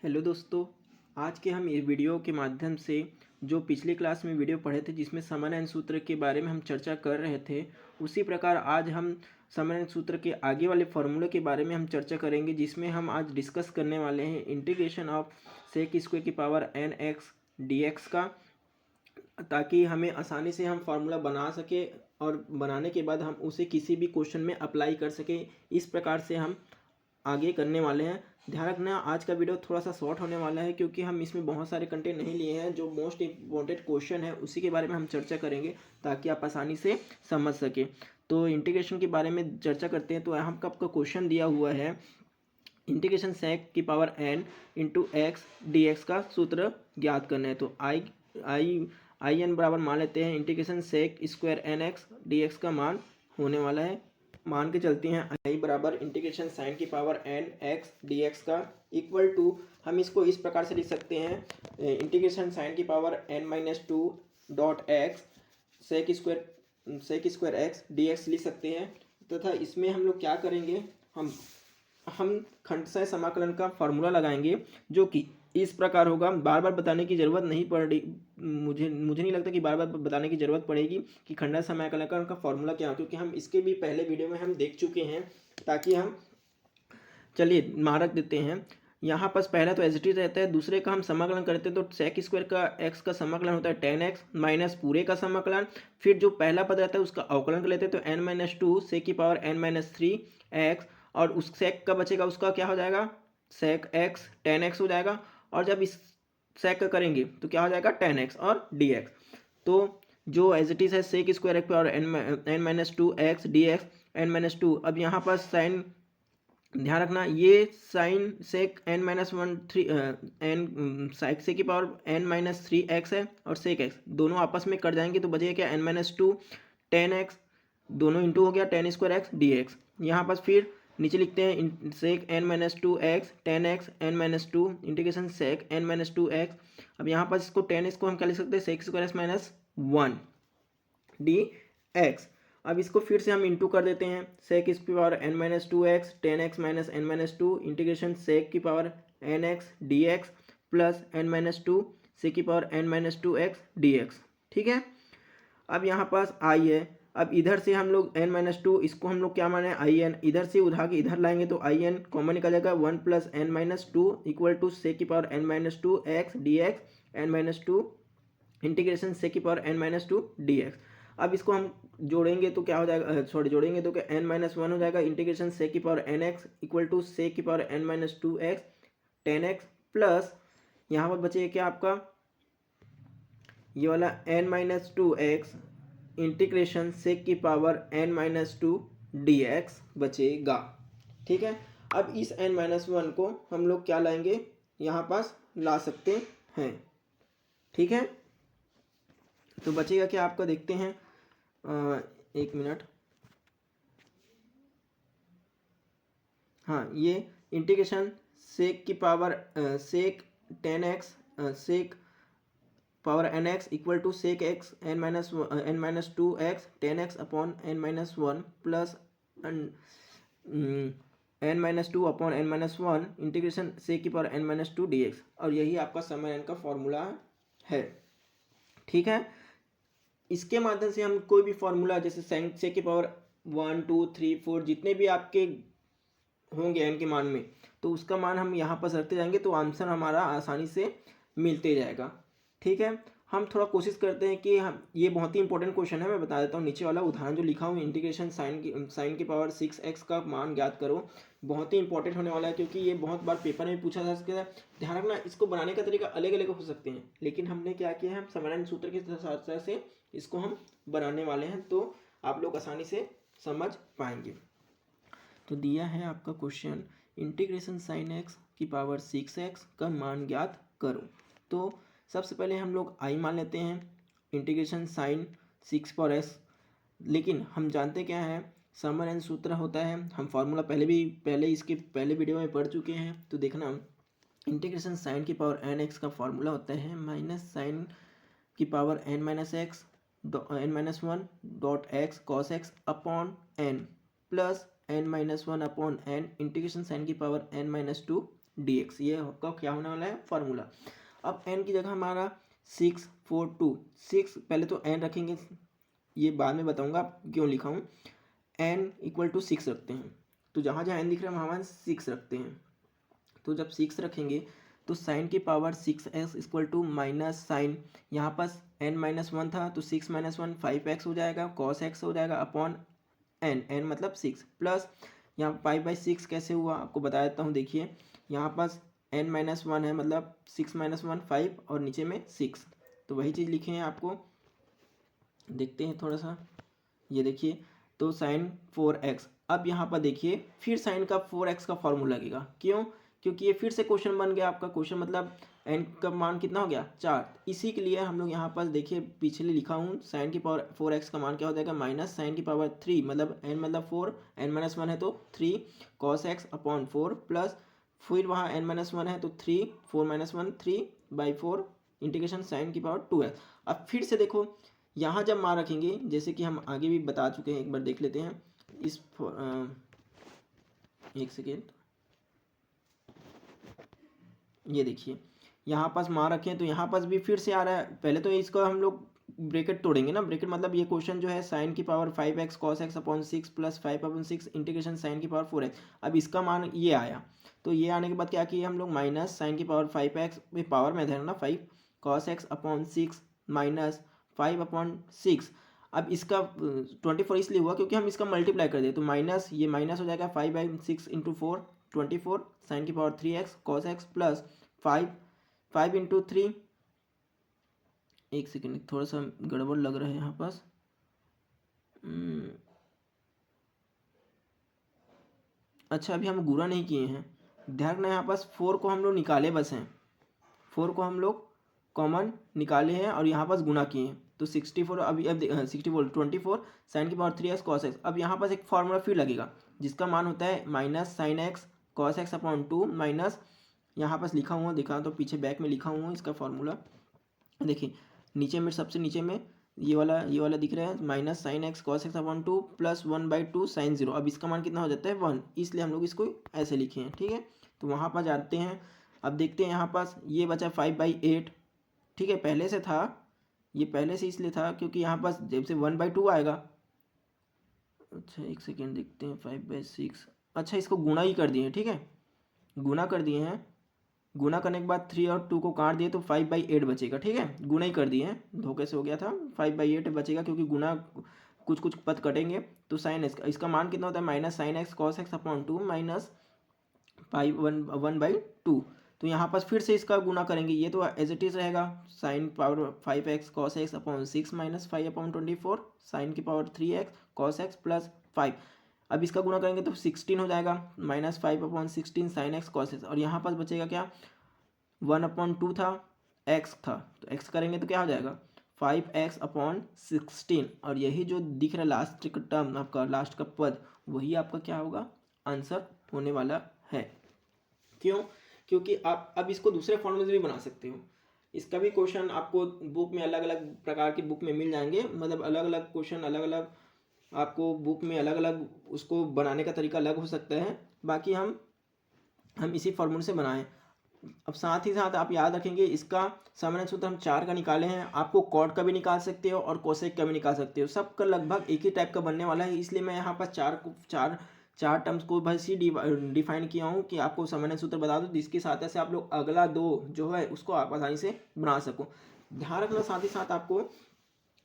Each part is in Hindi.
हेलो दोस्तों। आज के हम ये वीडियो के माध्यम से जो पिछली क्लास में वीडियो पढ़े थे जिसमें समन्वय सूत्र के बारे में हम चर्चा कर रहे थे, उसी प्रकार आज हम समन्वय सूत्र के आगे वाले फॉर्मूले के बारे में हम चर्चा करेंगे, जिसमें हम आज डिस्कस करने वाले हैं इंटीग्रेशन ऑफ सेक स्क्वायर की power N x D X का, ताकि हमें आसानी से हम फार्मूला बना सके और बनाने के बाद हम उसे किसी भी क्वेश्चन में अप्लाई कर सकें। इस प्रकार से हम आगे करने वाले हैं। ध्यान रखना, आज का वीडियो थोड़ा सा शॉर्ट होने वाला है क्योंकि हम इसमें बहुत सारे कंटेंट नहीं लिए हैं। जो मोस्ट इम्पोर्टेंट क्वेश्चन है उसी के बारे में हम चर्चा करेंगे ताकि आप आसानी से समझ सकें। तो इंटीग्रेशन के बारे में चर्चा करते हैं। तो यहाँ का आपका क्वेश्चन दिया हुआ है, इंटीग्रेशन सेक की power N into X D X का सूत्र ज्ञात करना है। तो आई एन बराबर मान लेते हैं integration sec square N x D X का मान होने वाला है। मान के चलते हैं आई बराबर इंटीग्रेशन साइन की power N x D X का इक्वल टू, हम इसको इस प्रकार से लिख सकते हैं, इंटीग्रेशन साइन की power N minus two dot X sec square x D X लिख सकते हैं। तथा इसमें हम लोग क्या करेंगे, हम खंडशः समाकलन का फॉर्मूला लगाएंगे जो कि इस प्रकार होगा। बार बार बताने की ज़रूरत नहीं पड़ रही, मुझे नहीं लगता कि बार बार बताने की ज़रूरत पड़ेगी कि खंडशः समाकलन का फॉर्मूला क्या है, क्योंकि हम इसके भी पहले वीडियो में हम देख चुके हैं। ताकि हम चलिए मारक देते हैं। यहाँ पर पहला तो एच रहता है, दूसरे का हम समाकलन करते हैं तो सेक स्क्वायर का एक्स का समाकलन होता है टेन एक्स माइनस पूरे का समाकलन। फिर जो पहला पद रहता है उसका अवकलन कर लेते हैं, तो एन माइनस टू सेक की power N minus three X, और उस सेक का बचेगा उसका क्या हो जाएगा, सेक एक्स टेन एक्स हो जाएगा। और जब इस सेक का करेंगे तो क्या हो जाएगा, टेन एक्स और डी एक्स। तो जो एज इट इज है sec square power N minus two x D x n minus two. अब यहाँ पर साइन ध्यान रखना, ये sign sec n minus one three n sec की power N minus three x है, और सेक एक्स दोनों आपस में कट जाएंगे तो बचेगा क्या, n minus two tan x, दोनों इंटू हो गया tan square x D x. यहाँ पर फिर नीचे लिखते हैं sec n minus two x tan x n minus two integration sec n minus two x. अब यहाँ पर इसको टेन एक्स को हम क्या लिख सकते हैं, sec square X minus one D x. अब इसको फिर से हम इंटू कर देते हैं, सेक इसकी power N minus two x tan x minus n minus two integration sec की power N x D x plus n minus two sec की power N minus two x D x. ठीक है। अब यहाँ पास आई है, अब इधर से हम लोग एन माइनस टू, इसको हम लोग क्या माने आई एन, इधर से उठा के इधर लाएंगे तो आई एन कॉमन निकल जाएगा, one plus n minus two equal to sec की power N minus two x D x n minus two integration sec की power N minus two d x. अब इसको हम जोड़ेंगे तो क्या हो जाएगा, जोड़ेंगे तो क्या एन माइनस वन हो जाएगा, इंटीग्रेशन सेक की power N x equal to sec की power N minus two x tan x plus यहाँ पर बचेगा क्या आपका, ये वाला n minus two x integration sec की power N minus two d x बचेगा। ठीक है। अब इस एन माइनस वन को हम लोग क्या लाएंगे, यहाँ पास ला सकते हैं। ठीक है। तो बचेगा क्या आपका, देखते हैं, एक मिनट। हाँ, ये इंटीग्रेशन सेक की power sec tan x sec power N x equal to sec x n minus two x tan x upon n minus one plus n minus two upon n minus one integration sec की power N minus two d x. और यही आपका समय एन का फॉर्मूला है। ठीक है। इसके माध्यम से हम कोई भी फॉर्मूला जैसे साइन सेक की power one two three four जितने भी आपके होंगे एन के मान में, तो उसका मान हम यहाँ पर रखते जाएंगे तो आंसर हमारा आसानी से मिलते जाएगा। ठीक है। हम थोड़ा कोशिश करते हैं कि हम, ये बहुत ही इंपॉर्टेंट क्वेश्चन है, मैं बता देता हूँ। नीचे वाला उदाहरण जो लिखा हूँ, इंटीग्रेशन साइन की पावर सिक्स एक्स का मान ज्ञात करो, बहुत ही इंपॉर्टेंट होने वाला है क्योंकि ये बहुत बार पेपर में पूछा जा सकता है। ध्यान रखना, इसको बनाने का तरीका अलग अलग हो सकते हैं, लेकिन हमने क्या किया है, हम समाधान सूत्र के सहायता से इसको हम बनाने वाले हैं, तो आप लोग आसानी से समझ पाएंगे। तो दिया है आपका क्वेश्चन, इंटीग्रेशन साइन एक्स की पावर सिक्स एक्स का मान ज्ञात करो। तो सबसे पहले हम लोग आई मान लेते हैं, integration sine six power x, लेकिन हम जानते क्या है, समर सूत्र होता है। हम फार्मूला इसके पहले वीडियो में पढ़ चुके हैं, तो देखना, इंटीग्रेशन साइन की पावर एन एक्स का फार्मूला होता है माइनस साइन की power N minus x n minus one dot x cos x upon n plus n minus one upon n integration sine की power N minus two dx, ये आपका क्या होने वाला है फार्मूला। अब n की जगह हमारा 6 4 2, 6 पहले तो n रखेंगे, ये बाद में बताऊंगा क्यों लिखा हूँ। n इक्वल टू 6 रखते हैं, तो जहाँ जहाँ n दिख रहा है वहाँ 6 रखते हैं। तो जब 6 रखेंगे तो साइन की power 6x equal to minus sine, यहाँ पास n-1 था तो 6 - 1 5x हो जाएगा, cos x हो जाएगा अपॉन n मतलब 6 प्लस यहाँ 5/6 कैसे हुआ आपको बता देता हूँ। देखिए यहाँ पास n-1 है, मतलब 6 - 1 5 और नीचे में 6, तो वही चीज़ लिखे हैं आपको। देखते हैं थोड़ा सा, ये देखिए तो साइन 4x। अब यहाँ पर देखिए फिर साइन का 4x का फॉर्मूला लगेगा, क्यों? क्योंकि ये फिर से क्वेश्चन बन गया आपका। क्वेश्चन मतलब n का मान कितना हो गया 4, इसी के लिए हम लोग यहाँ पर देखिए पिछले लिखा हूँ साइन की पावर 4x का मान क्या हो जाएगा माइनस साइन की पावर 3, मतलब n मतलब 4, n-1 है तो 3 cos x अपॉन 4 प्लस फिर वहाँ n-1 है तो 3 4 - 1 3/4 इंटीग्रेशन साइन की पावर 2x। अब फिर से देखो यहाँ जब मान रखेंगे, जैसे कि हम आगे भी बता चुके हैं, एक बार देख लेते हैं इस एक सेकेंड, ये देखिए यहाँ पास मान रखे हैं तो यहाँ पास भी फिर से आ रहा है। पहले तो इसको हम लोग ब्रैकेट तोड़ेंगे ना, ब्रैकेट मतलब ये क्वेश्चन जो है साइन की power 5x cos x upon 6 plus 5/6 integration sine की पावर 4x। अब इसका मान ये आया, तो ये आने के बाद क्या किए हम लोग माइनस साइन की पावर 5x पावर में है ना 5 cos x अपॉन 6 माइनस 5/6। अब इसका 24 इसलिए हुआ क्योंकि हम इसका मल्टीप्लाई कर दिए, तो माइनस ये माइनस हो जाएगा 5/6 इंटू 4 24 साइन की power 3x cos x plus 5 into 3, एक सेकेंड थोड़ा सा गड़बड़ लग रहा है यहाँ पास। अच्छा अभी हम गुणा नहीं किए हैं, ध्यान रखना यहाँ पास 4 को हम लोग निकाले बस हैं, 4 को हम लोग कॉमन निकाले हैं और यहाँ पास गुणा किए हैं, तो 64 अभी अब 64 24 साइन की पावर 3x cos x। अब यहाँ पास एक फार्मूला फिर लगेगा जिसका मान होता है minus sine x cos x upon 2 minus, यहाँ पास लिखा हुआ दिखा तो पीछे बैक में लिखा हुआ इसका फार्मूला देखिए नीचे में, सबसे नीचे में ये वाला दिख रहा है minus sine x cos x upon 2 plus 1/2 sine 0। अब इसका मान कितना हो जाता है 1, इसलिए हम लोग इसको ऐसे लिखे हैं, ठीक है। तो वहाँ पर जाते हैं, अब देखते हैं यहाँ पास ये बचा 5/8, ठीक है, पहले से था, ये पहले से इसलिए था क्योंकि यहाँ पास जब से 1/2 आएगा। अच्छा एक सेकेंड देखते हैं 5/6, अच्छा इसको गुणा ही कर दिए हैं, ठीक है, गुणा कर दिए हैं, गुणा करने के बाद 3 और 2 को काट दिए तो 5/8 बचेगा, ठीक है, गुणा ही कर दिए हैं, धोखे से हो गया था, 5/8 बचेगा क्योंकि गुणा कुछ कुछ पद कटेंगे। तो साइन इसका मान कितना होता है minus sine x cos x upon 2 minus 1/2। तो यहाँ पर फिर से इसका गुणा करेंगे, ये तो एज इट इज रहेगा sine power 5x cos x upon 6 minus 5/24 sine की power 3x cos x plus 5। अब इसका गुणा करेंगे तो 16 हो जाएगा minus 5/16 sine x cos x, और यहाँ पास बचेगा क्या 1/2 था, x था, तो x करेंगे तो क्या हो जाएगा 5x अपॉन 16, और यही जो दिख रहा है लास्ट का टर्म आपका, लास्ट का पद, वही आपका क्या होगा आंसर होने वाला है। क्यों? क्योंकि आप अब इसको दूसरे फॉर्मूले से भी बना सकते हो, इसका भी क्वेश्चन आपको बुक में अलग अलग प्रकार की बुक में मिल जाएंगे, मतलब अलग अलग क्वेश्चन अलग अलग आपको बुक में अलग अलग उसको बनाने का तरीका अलग हो सकता है, बाकी हम इसी फॉर्मूले से बनाएं। अब साथ ही साथ आप याद रखेंगे इसका सामान्य सूत्र हम 4 का निकाले हैं, आपको कॉट का भी निकाल सकते हो और कोसेक का भी निकाल सकते हो, सबका लगभग एक ही टाइप का बनने वाला है, इसलिए मैं यहाँ पर चार टर्म्स को बस ही डिफाइन किया हूँ कि आपको सामान्य सूत्र बता दूँ, जिसके साथ ऐसे आप लोग अगला 2 जो है उसको आप आसानी से बना सको। ध्यान रखना साथ ही साथ आपको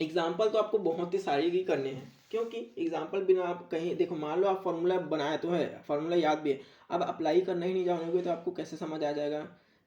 एग्जाम्पल तो आपको बहुत ही सारे ही करने हैं, क्योंकि एग्जाम्पल बिना आप कहीं देखो, मान लो आप फॉर्मूला बनाया तो है, फॉर्मूला याद भी है, अब अप्लाई करना ही नहीं जानोगे तो आपको कैसे समझ आ जाएगा।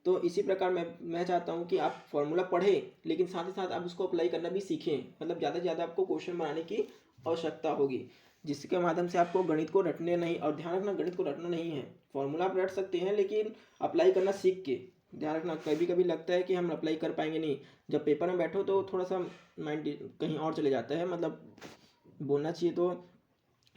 तो इसी प्रकार मैं चाहता हूँ कि आप फॉर्मूला पढ़ें लेकिन साथ ही साथ आप उसको अप्लाई करना भी सीखें, मतलब ज़्यादा से ज़्यादा आपको क्वेश्चन बनाने की आवश्यकता होगी, जिसके माध्यम से आपको गणित को रटने नहीं, और ध्यान रखना गणित को रटना नहीं है, फॉर्मूला आप रट सकते हैं लेकिन अप्लाई करना सीख के। ध्यान रखना कभी कभी लगता है कि हम अप्लाई कर पाएंगे नहीं, जब पेपर में बैठो तो थोड़ा सा माइंड कहीं और चले जाता है, मतलब बोलना चाहिए तो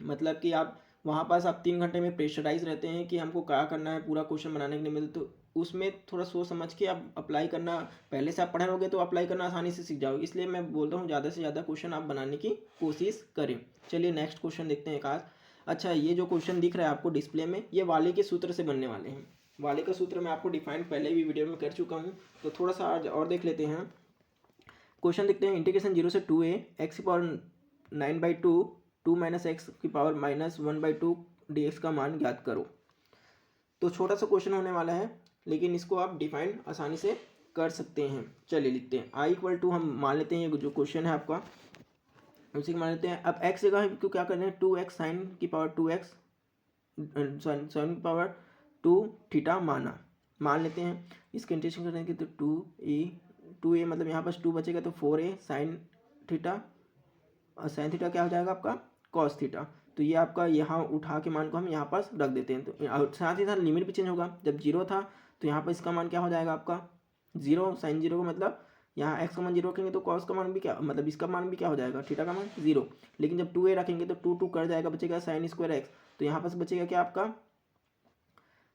मतलब कि आप वहाँ पास आप 3 घंटे में प्रेशराइज रहते हैं कि हमको क्या करना है, पूरा क्वेश्चन बनाने के लिए मिले, तो उसमें थोड़ा सोच समझ के आप अप्लाई करना, पहले से आप पढ़े रहोगे तो अप्लाई करना आसानी से सीख जाओगे, इसलिए मैं बोलता हूँ ज़्यादा से ज़्यादा क्वेश्चन आप बनाने की कोशिश करें। चलिए नेक्स्ट क्वेश्चन देखते हैं। अच्छा ये जो क्वेश्चन दिख रहा है आपको डिस्प्ले में, ये वाले के सूत्र से बनने वाले हैं, वाले का सूत्र मैं आपको डिफाइन पहले भी वीडियो में कर चुका हूँ, तो थोड़ा सा आज और देख लेते हैं। क्वेश्चन देखते हैं, इंटीग्रेशन 0 से 2a x की पावर 9/2 2 माइनस एक्स की पावर -1/2 dx का मान ज्ञात करो। तो छोटा सा क्वेश्चन होने वाला है, लेकिन इसको आप डिफाइन आसानी से कर सकते हैं। चलिए लिखते हैं, i इक्वल टू हम मान लेते हैं, ये जो क्वेश्चन है आपका उसी को मान लेते हैं। अब x जगह हमको क्या करना है, 2x साइन की पावर 2x साइन की पावर 2 थीटा मान लेते हैं। इसके इंटीग्रेशन करेंगे तो 2a मतलब यहाँ पास 2 बचेगा तो 4a साइन थीटा, और साइन थीटा क्या हो जाएगा आपका कॉस थीटा। तो ये आपका यहाँ उठा के मान को हम यहाँ पास रख देते हैं। तो साथ ही साथ लिमिट भी चेंज होगा, जब 0 था तो यहाँ पर इसका मान क्या हो जाएगा आपका 0, साइन 0 का मतलब यहाँ x का मान 0 रखेंगे तो कॉस का मान भी क्या, मतलब इसका मान भी क्या हो जाएगा, थीटा का मान 0। लेकिन जब 2a रखेंगे तो 2 कर जाएगा, बचेगा साइन स्क्वायर x, तो यहाँ पास बचेगा क्या आपका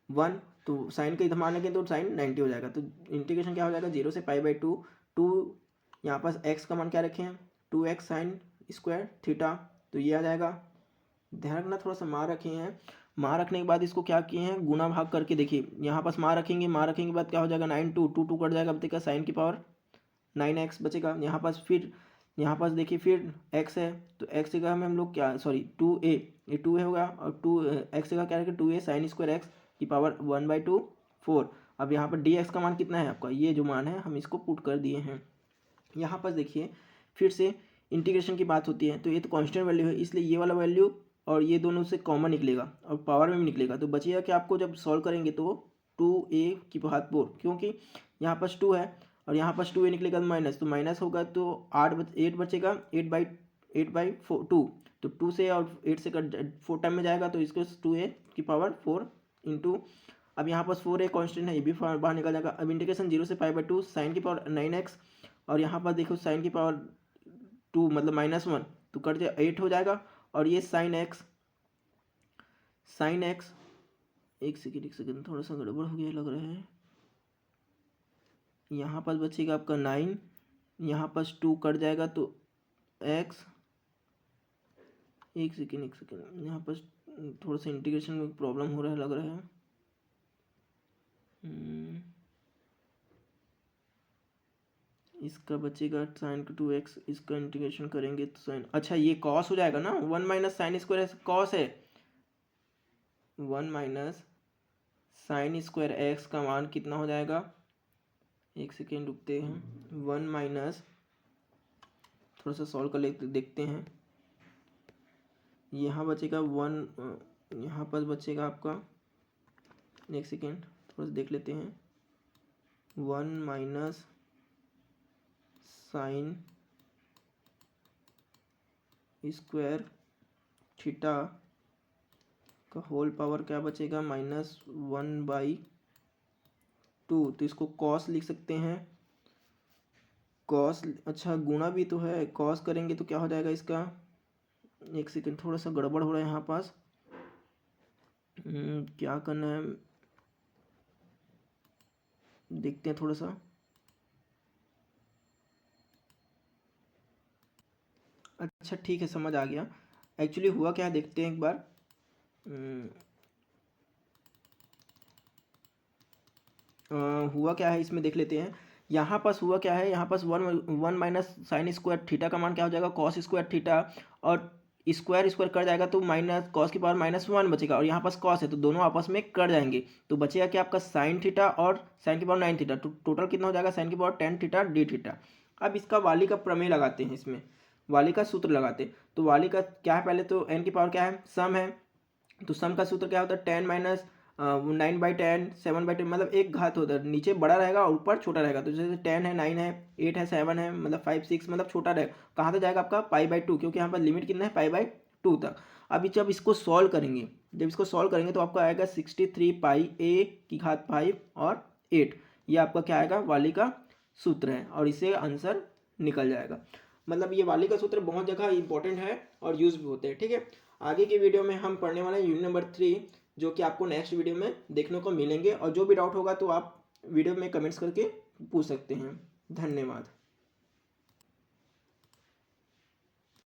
1, तो साइन का इधर मान लेंगे तो साइन 90 हो जाएगा। तो इंटीग्रेशन क्या हो जाएगा 0 से π/2 2, यहाँ पास x का मान क्या रखे हैं 2x साइन स्क्वायर थीटा, तो ये आ जाएगा। ध्यान रखना थोड़ा सा मार रखे हैं, मार रखने के बाद इसको क्या किए हैं गुना भाग करके देखिए, यहाँ पास मार रखेंगे, मार रखेंगे के बाद क्या हो जाएगा 9 2 कट जाएगा, बचेगा साइन की पावर 9x बचेगा। यहाँ पास फिर यहाँ पास देखिए फिर x है, तो x जगह में हम लोग क्या, सॉरी 2a, ये 2a होगा, और 2x जगह क्या रखें 2a साइन स्क्वायर x की पावर 1/2 4। अब यहाँ पर dx का मान कितना है आपका, ये जो मान है हम इसको पुट कर दिए हैं। यहाँ पर देखिए फिर से इंटीग्रेशन की बात होती है, तो ये तो कांस्टेंट वैल्यू है, इसलिए ये वाला वैल्यू और ये दोनों से कॉमन निकलेगा और पावर में भी निकलेगा, तो बचेगा कि आपको जब सॉल्व करेंगे तो 2a की घात 4, क्योंकि यहाँ पास 2 है और यहाँ पास 2a निकलेगा तो माइनस होगा, तो 8 बचेगा 8/2, तो 2 से और 8 से 4 टाइम में जाएगा, तो इसको 2a की पावर 4 इंटू, अब यहाँ पास 4a कॉन्स्टेंट है, ये भी बाहर निकल जाएगा। अब इंटीग्रेशन 0 से π/2 साइन की पावर 9x, और यहाँ पर देखो साइन की पावर 2 मतलब -1, तो कट जाए 8 हो जाएगा, और ये साइन x एक सेकेंड थोड़ा सा गड़बड़ हो गया लग रहा है। यहाँ पास बचेगा आपका 9, यहाँ पास 2 कट जाएगा तो x, एक सेकेंड यहाँ पास थोड़ा सा इंटीग्रेशन में प्रॉब्लम हो रहा है लग रहा है। इसका बचेगा साइन का 2x, इसका इंटीग्रेशन करेंगे तो साइन, अच्छा ये कॉस हो जाएगा ना, 1 माइनस साइन स्क्वायर कॉस है, 1 माइनस साइन स्क्वायर एक्स का मान कितना हो जाएगा, एक सेकेंड रुकते हैं, 1 माइनस, थोड़ा सा सॉल्व कर लेते देखते हैं, यहाँ बचेगा 1, यहाँ पर बचेगा आपका, एक सेकेंड थोड़ा सा देख लेते हैं, 1 माइनस साइन स्क्वायर थीटा का होल पावर क्या बचेगा -1/2, तो इसको कॉस लिख सकते हैं, कॉस, अच्छा गुणा भी तो है, कॉस करेंगे तो क्या हो जाएगा इसका, एक सेकेंड थोड़ा सा गड़बड़ हो रहा है यहाँ पास, क्या करना है देखते हैं थोड़ा सा, अच्छा ठीक है समझ आ गया। एक्चुअली हुआ क्या है देखते हैं एक बार, हुआ क्या है इसमें देख लेते हैं। यहाँ पास हुआ क्या है, यहाँ पास 1 माइनस साइन स्क्वायर थीटा का मान क्या हो जाएगा कॉस स्क्वायर थीटा, और स्क्वायर कर जाएगा तो माइनस कॉस की पावर -1 बचेगा, और यहाँ पास कॉस है तो दोनों आपस में कट जाएंगे, तो बचेगा कि आपका साइन थीटा और साइन की पावर 9 थीटा, तो टोटल कितना हो जाएगा साइन की पावर 10 थीटा डी थीटा। अब इसका वाली का प्रमेय लगाते हैं, इसमें वाली का सूत्र लगाते, तो वाली का क्या है, पहले तो n की पावर क्या है सम है, तो सम का सूत्र क्या होता है 10 माइनस 9/10 7/10, मतलब एक घात होता है, नीचे बड़ा रहेगा और ऊपर छोटा रहेगा, तो जैसे 10 है 9 है 8 है 7 है मतलब 5 6 मतलब छोटा रहेगा, कहाँ तक जाएगा आपका π/2, क्योंकि यहाँ पर लिमिट कितना है π/2 तक। अभी जब इसको सॉल्व करेंगे, तो आपका आएगा 63 पाई a की घात 5 और 8, ये आपका क्या आएगा वाली का सूत्र है, और इससे आंसर निकल जाएगा। मतलब ये वाली का सूत्र बहुत जगह इंपॉर्टेंट है और यूज भी होते हैं, ठीक है। आगे की वीडियो में हम पढ़ने वाले हैं यूनिट नंबर 3, जो कि आपको नेक्स्ट वीडियो में देखने को मिलेंगे, और जो भी डाउट होगा तो आप वीडियो में कमेंट्स करके पूछ सकते हैं। धन्यवाद।